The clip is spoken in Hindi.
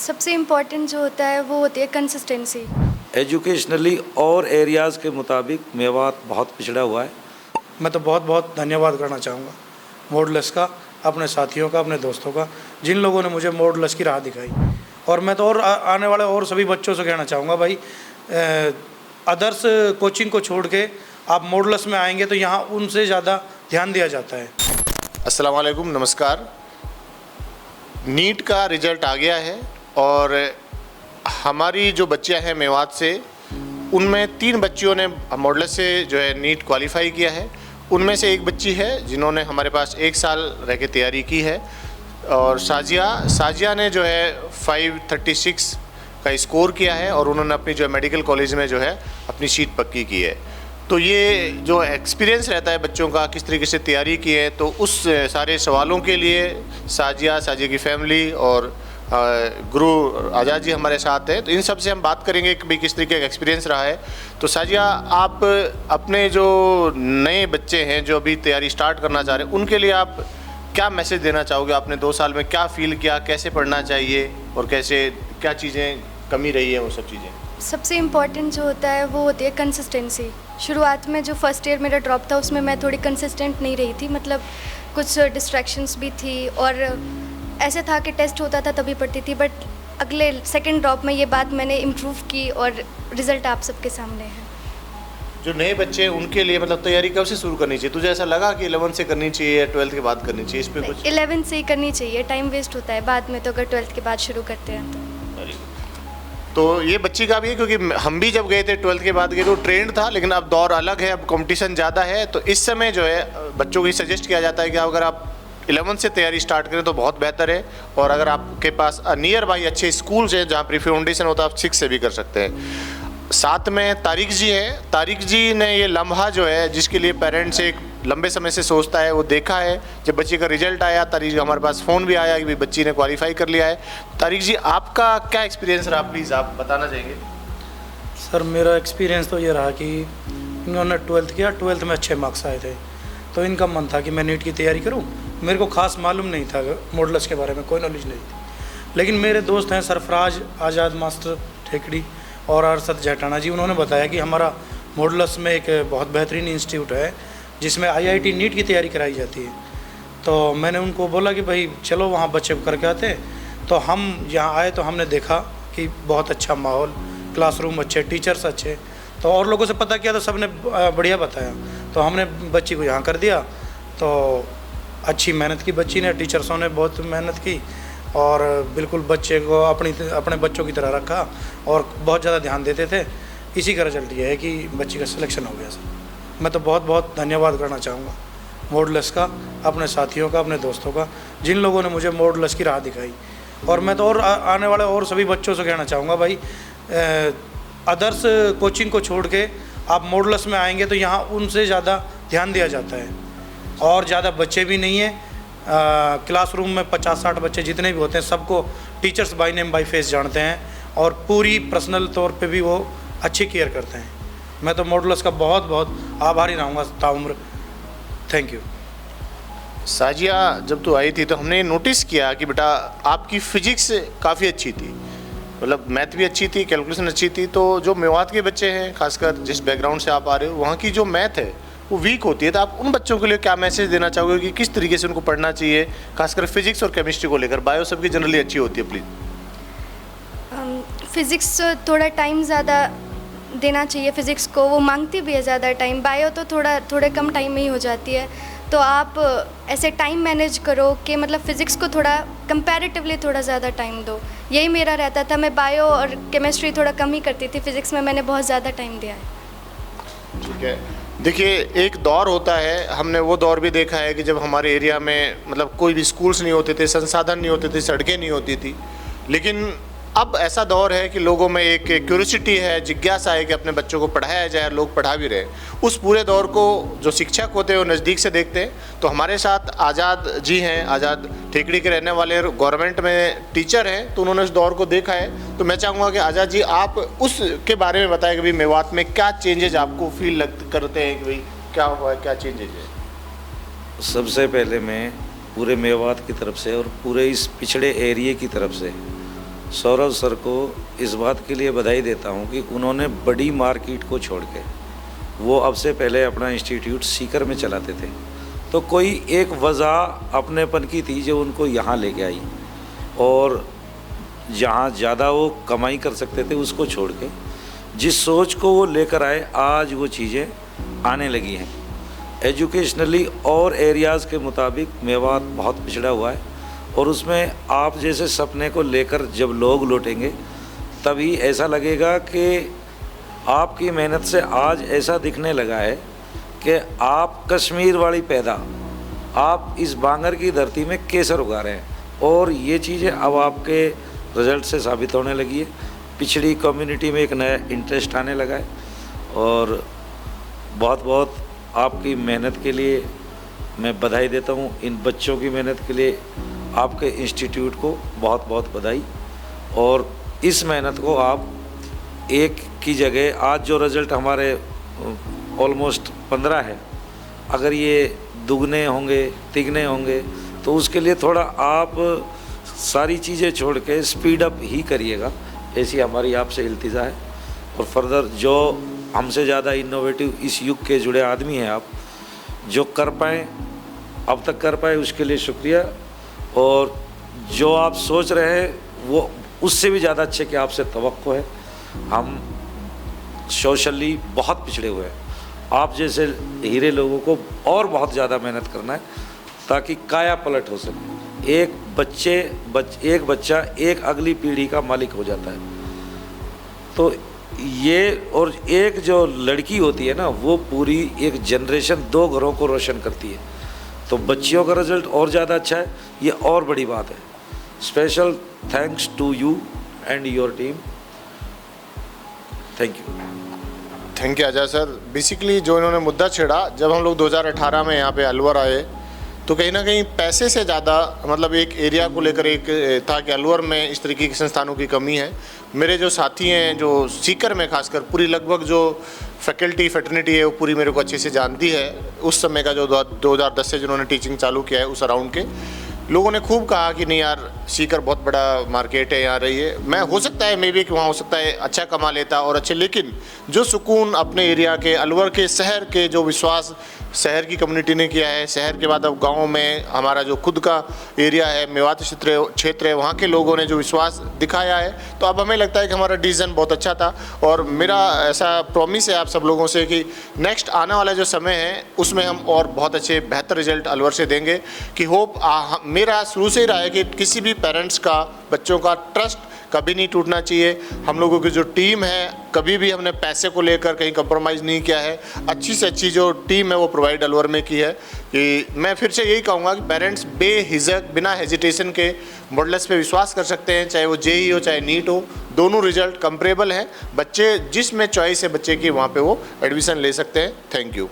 सबसे इम्पोर्टेंट जो होता है वो होती है कंसिस्टेंसी। एजुकेशनली और एरियाज़ के मुताबिक मेवात बहुत पिछड़ा हुआ है। मैं तो बहुत बहुत धन्यवाद करना चाहूँगा मॉडल्स का, अपने साथियों का, अपने दोस्तों का, जिन लोगों ने मुझे मॉडल्स की राह दिखाई। और मैं तो और आने वाले और सभी बच्चों से कहना चाहूँगा भाई, अदर्स कोचिंग को छोड़ के आप मॉडल्स में आएंगे तो यहाँ उनसे ज़्यादा ध्यान दिया जाता है। अस्सलाम वालेकुम, नमस्कार। नीट का रिज़ल्ट आ गया है और हमारी जो बच्चियां हैं मेवात से, उनमें 3 बच्चियों ने मॉडल से जो है नीट क्वालिफाई किया है। उनमें से एक बच्ची है जिन्होंने हमारे पास 1 साल रह के तैयारी की है, और साजिया ने जो है 536 का स्कोर किया है और उन्होंने अपनी जो है मेडिकल कॉलेज में जो है अपनी सीट पक्की की है। तो ये जो एक्सपीरियंस रहता है बच्चों का, किस तरीके से तैयारी की है, तो उस सारे सवालों के लिए साजिया की फैमिली और गुरु आज़ाद जी हमारे साथ हैं। तो इन सब से हम बात करेंगे कि भाई किस तरीके का एक्सपीरियंस रहा है। तो साजिया, आप अपने जो नए बच्चे हैं जो अभी तैयारी स्टार्ट करना चाह रहे हैं, उनके लिए आप क्या मैसेज देना चाहोगे? आपने 2 साल में क्या फ़ील किया, कैसे पढ़ना चाहिए और कैसे क्या चीज़ें कमी रही है, वो सब चीज़ें? सबसे इम्पोर्टेंट जो होता है वो होती है कंसिस्टेंसी। शुरुआत में जो फर्स्ट ईयर मेरा ड्रॉप था उसमें मैं थोड़ी कंसिस्टेंट नहीं रही थी, मतलब कुछ डिस्ट्रैक्शंस भी थी और ऐसे था कि टेस्ट होता था तभी पढ़ती थी। बट अगले सेकंड ड्रॉप में ये बात मैंने इम्प्रूव की और रिज़ल्ट आप सबके सामने है। जो नए बच्चे हैं उनके लिए मतलब तैयारी कब से शुरू करनी चाहिए? तुझे ऐसा लगा कि 11th से करनी चाहिए या 12th के बाद करनी चाहिए? इस पे कुछ 11th से ही करनी चाहिए, टाइम वेस्ट होता है बाद में तो अगर 12th के बाद शुरू करते हैं तो ये बच्ची का भी है, क्योंकि हम भी जब गए थे 12th के बाद गए तो ट्रेंड था, लेकिन अब दौर अलग है, अब कंपटीशन ज़्यादा है। तो इस समय जो है बच्चों को सजेस्ट किया जाता है कि अगर आप 11th से तैयारी स्टार्ट करें तो बहुत बेहतर है, और अगर आपके पास नियर बाई अच्छे स्कूल्स हैं जहाँ प्री फाउंडेशन होता है, आप 6 से भी कर सकते हैं। साथ में तारिक जी हैं। तारिक जी ने ये लम्हा जो है, जिसके लिए पेरेंट्स एक लंबे समय से सोचता है, वो देखा है। जब बच्ची का रिजल्ट आया, तारिक जी हमारे पास फ़ोन भी आया कि भाई बच्ची ने क्वालिफाई कर लिया है। तारिक जी, आपका क्या एक्सपीरियंस रहा, प्लीज़ आप बताना चाहेंगे? सर, मेरा एक्सपीरियंस तो ये रहा कि इन्होंने 12th किया, 12th में अच्छे मार्क्स आए थे, तो इनका मन था कि मैं नीट की तैयारी करूं। मेरे को खास मालूम नहीं था, मॉडल्स के बारे में कोई नॉलेज नहीं थी, लेकिन मेरे दोस्त हैं सरफराज आज़ाद मास्टर ठेकड़ी और अरशद जहटाना जी, उन्होंने बताया कि हमारा मॉडल्स में एक बहुत बेहतरीन इंस्टीट्यूट है जिसमें IIT नीट की तैयारी कराई जाती है। तो मैंने उनको बोला कि भाई चलो वहाँ बच्चे को करके आते हैं। तो हम यहाँ आए तो हमने देखा कि बहुत अच्छा माहौल, क्लासरूम अच्छे, टीचर्स अच्छे। तो और लोगों से पता किया तो सबने बढ़िया बताया, तो हमने बच्ची को यहाँ कर दिया। तो अच्छी मेहनत की बच्ची ने, टीचर्सों ने बहुत मेहनत की और बिल्कुल बच्चे को अपने बच्चों की तरह रखा और बहुत ज़्यादा ध्यान देते थे। इसी का रिजल्ट ये है कि बच्ची का सिलेक्शन हो गया। सर, मैं तो बहुत बहुत धन्यवाद करना चाहूँगा मॉडल्स का, अपने साथियों का, अपने दोस्तों का, जिन लोगों ने मुझे मॉडल्स की राह दिखाई। और मैं तो और आने वाले और सभी बच्चों से कहना चाहूँगा भाई, अदर्स कोचिंग को छोड़ के आप मॉडल्स में आएंगे तो यहाँ उनसे ज़्यादा ध्यान दिया जाता है और ज़्यादा बच्चे भी नहीं हैं। क्लासरूम में 50-60 बच्चे जितने भी होते हैं सबको teachers by name by face जानते हैं और पूरी पर्सनल तौर पे भी वो अच्छी केयर करते हैं। मैं तो मॉडल्स का बहुत बहुत आभारी रहूँगा ताउम्र। Thank you. साजिया, जब तू आई थी तो हमने नोटिस किया कि बेटा आपकी फ़िज़िक्स काफ़ी अच्छी थी, मतलब मैथ भी अच्छी थी, कैलकुलेशन अच्छी थी। तो जो मेवात के बच्चे हैं, खासकर जिस बैकग्राउंड से आप आ रहे हो, वहाँ की जो मैथ है वो वीक होती है, तो आप उन बच्चों के लिए क्या मैसेज देना चाहोगे कि किस तरीके से उनको पढ़ना चाहिए, खासकर फिजिक्स और केमिस्ट्री को लेकर? बायो सबकी जनरली अच्छी होती है, प्लीज़। फिज़िक्स थोड़ा टाइम ज़्यादा देना चाहिए फिज़िक्स को, वो मांगती भी है ज़्यादा टाइम। बायो तो थोड़े कम टाइम में ही हो जाती है। तो आप ऐसे टाइम मैनेज करो कि मतलब फ़िज़िक्स को थोड़ा कंपैरेटिवली थोड़ा ज़्यादा टाइम दो। यही मेरा रहता था। मैं बायो और केमिस्ट्री थोड़ा कम ही करती थी, फिज़िक्स में मैंने बहुत ज़्यादा टाइम दिया है। ठीक है, देखिए एक दौर होता है, हमने वो दौर भी देखा है कि जब हमारे एरिया में मतलब कोई भी स्कूल्स नहीं होते थे, संसाधन नहीं होते थे, सड़कें नहीं होती थी। लेकिन अब ऐसा दौर है कि लोगों में एक क्यूरियोसिटी है, जिज्ञासा है कि अपने बच्चों को पढ़ाया जाए, लोग पढ़ा भी रहे। उस पूरे दौर को जो शिक्षक होते हैं वो नज़दीक से देखते हैं। तो हमारे साथ आज़ाद जी हैं, आज़ाद ठेकड़ी के रहने वाले, गवर्नमेंट में टीचर हैं, तो उन्होंने उस दौर को देखा है। तो मैं चाहूँगा कि आज़ाद जी आप उसके बारे में बताएं कि भाई मेवात में क्या चेंजेज आपको फील करते हैं कि भाई क्या हुआ है, क्या चेंजेज है? सबसे पहले मैं पूरे मेवात की तरफ से और पूरे इस पिछड़े एरिए की तरफ से सौरभ सर को इस बात के लिए बधाई देता हूं कि उन्होंने बड़ी मार्केट को छोड़ के, वो अब से पहले अपना इंस्टीट्यूट सीकर में चलाते थे, तो कोई एक वजह अपनेपन की थी जो उनको यहाँ लेके आई, और जहाँ ज़्यादा वो कमाई कर सकते थे उसको छोड़ के जिस सोच को वो लेकर आए, आज वो चीज़ें आने लगी हैं। एजुकेशनली और एरियाज़ के मुताबिक मेवात बहुत पिछड़ा हुआ है, और उसमें आप जैसे सपने को लेकर जब लोग लौटेंगे तभी ऐसा लगेगा कि आपकी मेहनत से आज ऐसा दिखने लगा है कि आप कश्मीर वाली पैदा, आप इस बांगर की धरती में केसर उगा रहे हैं, और ये चीज़ें अब आपके रिज़ल्ट से साबित होने लगी है। पिछड़ी कम्युनिटी में एक नया इंटरेस्ट आने लगा है, और बहुत बहुत आपकी मेहनत के लिए मैं बधाई देता हूँ। इन बच्चों की मेहनत के लिए आपके इंस्टीट्यूट को बहुत बहुत बधाई, और इस मेहनत को आप एक की जगह आज जो रिज़ल्ट हमारे ऑलमोस्ट 15 है, अगर ये दुगने होंगे तिगने होंगे तो उसके लिए थोड़ा आप सारी चीज़ें छोड़ के स्पीड अप ही करिएगा, ऐसी हमारी आपसे इल्तिजा है। और फर्दर जो हमसे ज़्यादा इनोवेटिव इस युग के जुड़े आदमी हैं, आप जो कर पाएँ अब तक कर पाए उसके लिए शुक्रिया, और जो आप सोच रहे हैं वो उससे भी ज़्यादा अच्छे कि आपसे तवक्को है। हम सोशली बहुत पिछड़े हुए हैं, आप जैसे हीरे लोगों को और बहुत ज़्यादा मेहनत करना है ताकि काया पलट हो सके। एक बच्चा एक अगली पीढ़ी का मालिक हो जाता है। तो ये, और एक जो लड़की होती है ना, वो पूरी एक जनरेशन 2 घरों को रोशन करती है। तो बच्चियों का रिजल्ट और ज़्यादा अच्छा है, ये और बड़ी बात है। Special thanks to you and your team, thank you. Thank you Ajay sir. Basically जो इन्होंने मुद्दा छेड़ा, जब हम लोग 2018 में यहाँ पे अलवर आए तो कहीं ना कहीं पैसे से ज़्यादा मतलब एक एरिया को लेकर एक था कि अलवर में इस तरीके के संस्थानों की कमी है। मेरे जो साथी हैं जो सीकर में खासकर पूरी लगभग जो फैकल्टी फैटर्निटी है वो पूरी मेरे को अच्छे से जानती है। उस समय का जो 2010 से जिन्होंने टीचिंग चालू किया है, उस अराउंड के लोगों ने खूब कहा कि नहीं यार, सीकर बहुत बड़ा मार्केट है यहाँ रही है। मैं हो सकता है मे बी कि वहाँ हो सकता है अच्छा कमा लेता और अच्छे, लेकिन जो सुकून अपने एरिया के अलवर के शहर के जो विश्वास शहर की कम्युनिटी ने किया है, शहर के बाद अब गांव में हमारा जो खुद का एरिया है मेवात क्षेत्र है, वहाँ के लोगों ने जो विश्वास दिखाया है, तो अब हमें लगता है कि हमारा डिसीजन बहुत अच्छा था। और मेरा ऐसा प्रॉमिस है आप सब लोगों से कि नेक्स्ट आने वाला जो समय है उसमें हम और बहुत अच्छे बेहतर रिजल्ट अलवर से देंगे। कि होप मेरा शुरू से ही रहा है कि किसी भी पेरेंट्स का, बच्चों का ट्रस्ट कभी नहीं टूटना चाहिए। हम लोगों की जो टीम है, कभी भी हमने पैसे को लेकर कहीं कंप्रोमाइज़ नहीं किया है। अच्छी से अच्छी जो टीम है वो प्रोवाइड अलवर में की है। कि मैं फिर से यही कहूँगा कि पेरेंट्स बेहिजक बिना हेजिटेशन के मॉडल्स पे विश्वास कर सकते हैं, चाहे वो जेई हो चाहे नीट हो, दोनों रिजल्ट कंपेरेबल हैं। बच्चे जिसमें चॉइस है बच्चे की, वहाँ पे वो एडमिशन ले सकते हैं। Thank you.